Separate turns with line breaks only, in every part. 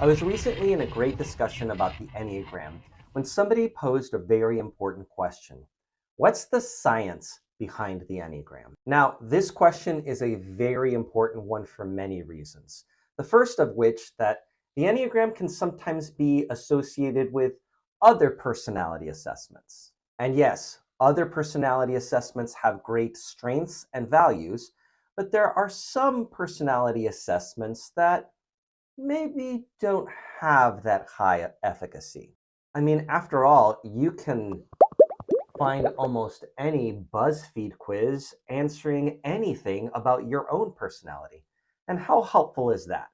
was recently in a great discussion about the Enneagram when somebody posed a very important question. What's the science behind the Enneagram? Now, this question is a very important one for many reasons. The first of which that the Enneagram can sometimes be associated with other personality assessments. And yes, other personality assessments have great strengths and values, but there are some personality assessments that maybe don't have that high efficacy. I mean, after all, you can find almost any BuzzFeed quiz answering anything about your own personality. And how helpful is that?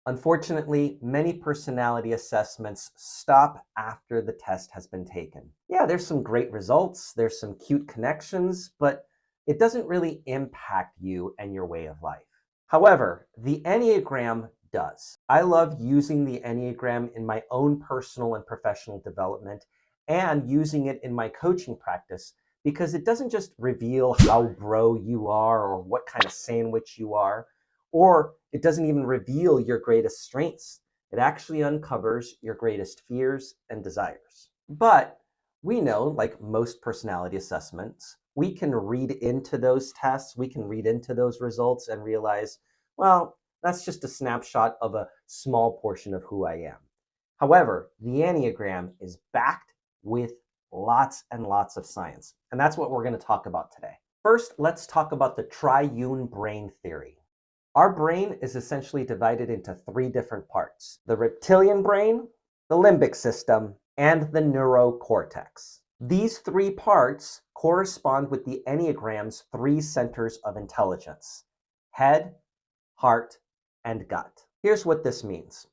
Unfortunately, many personality assessments stop after the test has been taken. Yeah, there's some great results, there's some cute connections, but it doesn't really impact you and your way of life. However, the Enneagram does. I love using the Enneagram in my own personal and professional development and using it in my coaching practice because it doesn't just reveal how bro you are or what kind of sandwich you are, or it doesn't even reveal your greatest strengths. It actually uncovers your greatest fears and desires. But we know, like most personality assessments, we can read into those tests, we can read into those results and realize, well, that's just a snapshot of a small portion of who I am. However, the Enneagram is backed with lots and lots of science, and that's what we're going to talk about today. First, let's talk about the Triune Brain Theory. Our brain is essentially divided into three different parts: the reptilian brain, the limbic system, and the neurocortex. These three parts correspond with the Enneagram's three centers of intelligence: head, heart, and gut. Here's what this means.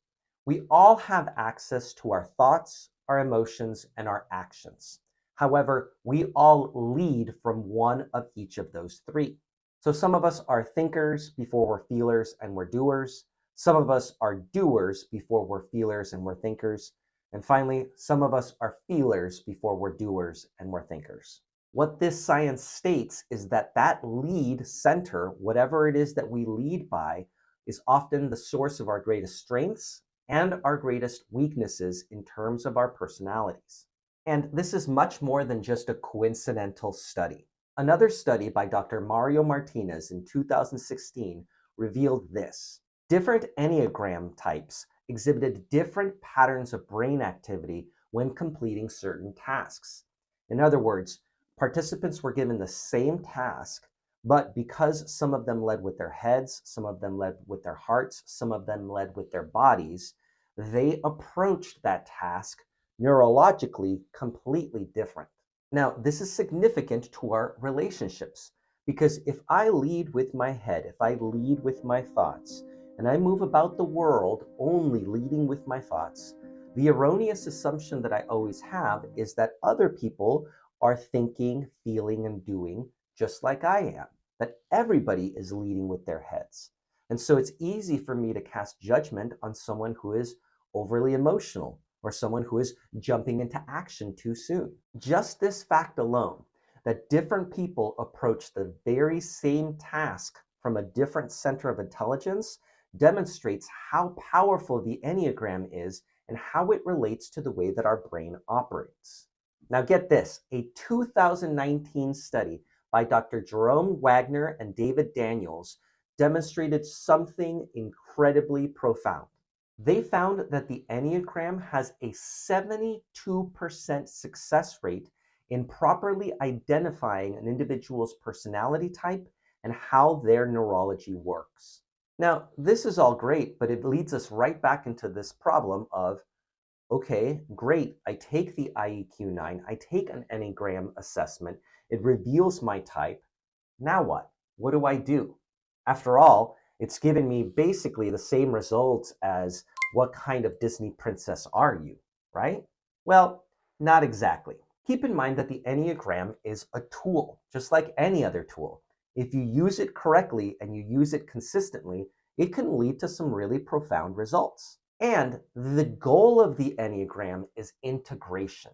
We all have access to our thoughts, our emotions, and our actions. However, we all lead from one of each of those three. So some of us are thinkers before we're feelers and we're doers. Some of us are doers before we're feelers and we're thinkers. And finally, some of us are feelers before we're doers and we're thinkers. What this science states is that lead center, whatever it is that we lead by, is often the source of our greatest strengths and our greatest weaknesses in terms of our personalities. And this is much more than just a coincidental study. Another study by Dr. Mario Martinez in 2016 revealed this. Different Enneagram types exhibited different patterns of brain activity when completing certain tasks. In other words, participants were given the same task, but because some of them led with their heads, some of them led with their hearts, some of them led with their bodies, they approached that task neurologically completely different. Now, this is significant to our relationships because if I lead with my head, if I lead with my thoughts, and I move about the world only leading with my thoughts, the erroneous assumption that I always have is that other people are thinking, feeling, and doing just like I am, that everybody is leading with their heads. And so it's easy for me to cast judgment on someone who is overly emotional or someone who is jumping into action too soon. Just this fact alone, that different people approach the very same task from a different center of intelligence, demonstrates how powerful the Enneagram is and how it relates to the way that our brain operates. Now get this, a 2019 study by Dr. Jerome Wagner and David Daniels demonstrated something incredibly profound. They found that the Enneagram has a 72% success rate in properly identifying an individual's personality type and how their neurology works. Now, this is all great, but it leads us right back into this problem of, okay, great, I take the IEQ-9, I take an Enneagram assessment, it reveals my type. Now what? What do I do? After all, it's given me basically the same results as what kind of Disney princess are you, right? Well, not exactly. Keep in mind that the Enneagram is a tool, just like any other tool. If you use it correctly and you use it consistently, it can lead to some really profound results. And the goal of the Enneagram is integration.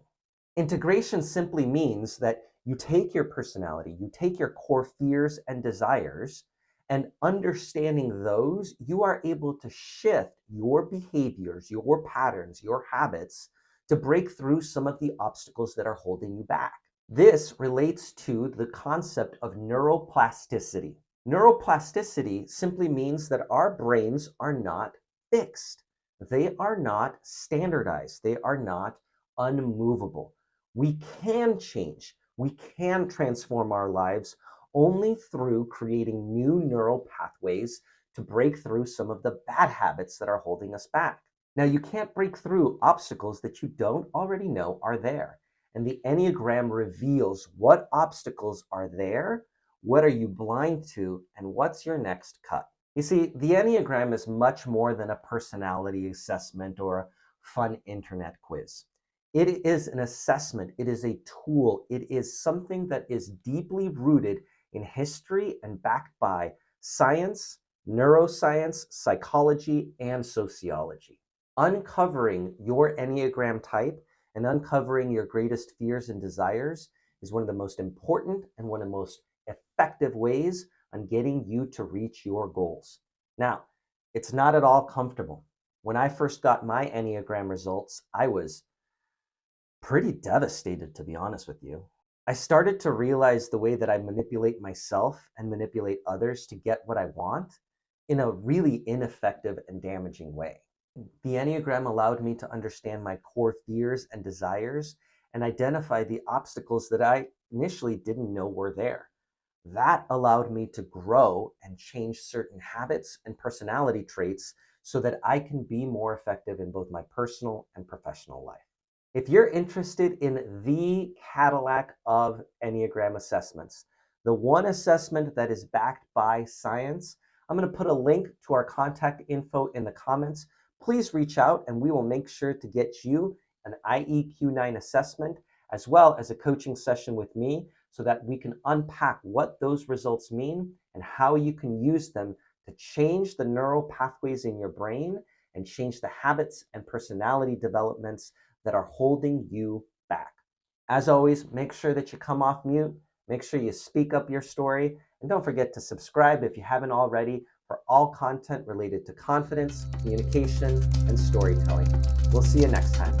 Integration simply means that you take your personality, you take your core fears and desires, And understanding those, you are able to shift your behaviors, your patterns, your habits to break through some of the obstacles that are holding you back. This relates to the concept of neuroplasticity. Neuroplasticity simply means that our brains are not fixed. They are not standardized. They are not unmovable. We can change. We can transform our lives only through creating new neural pathways to break through some of the bad habits that are holding us back. Now, you can't break through obstacles that you don't already know are there. And the Enneagram reveals what obstacles are there, what are you blind to, and what's your next cut. You see, the Enneagram is much more than a personality assessment or a fun internet quiz. It is an assessment, it is a tool, it is something that is deeply rooted in history and backed by science, neuroscience, psychology, and sociology. Uncovering your Enneagram type and uncovering your greatest fears and desires is one of the most important and one of the most effective ways on getting you to reach your goals. Now, it's not at all comfortable. When I first got my Enneagram results, I was pretty devastated, to be honest with you. I started to realize the way that I manipulate myself and manipulate others to get what I want in a really ineffective and damaging way. The Enneagram allowed me to understand my core fears and desires and identify the obstacles that I initially didn't know were there. That allowed me to grow and change certain habits and personality traits so that I can be more effective in both my personal and professional life. If you're interested in the Cadillac of Enneagram assessments, the one assessment that is backed by science, I'm going to put a link to our contact info in the comments. Please reach out and we will make sure to get you an IEQ9 assessment as well as a coaching session with me so that we can unpack what those results mean and how you can use them to change the neural pathways in your brain and change the habits and personality developments that are holding you back. As always, make sure that you come off mute, make sure you speak up your story, and don't forget to subscribe if you haven't already for all content related to confidence, communication, and storytelling. We'll see you next time.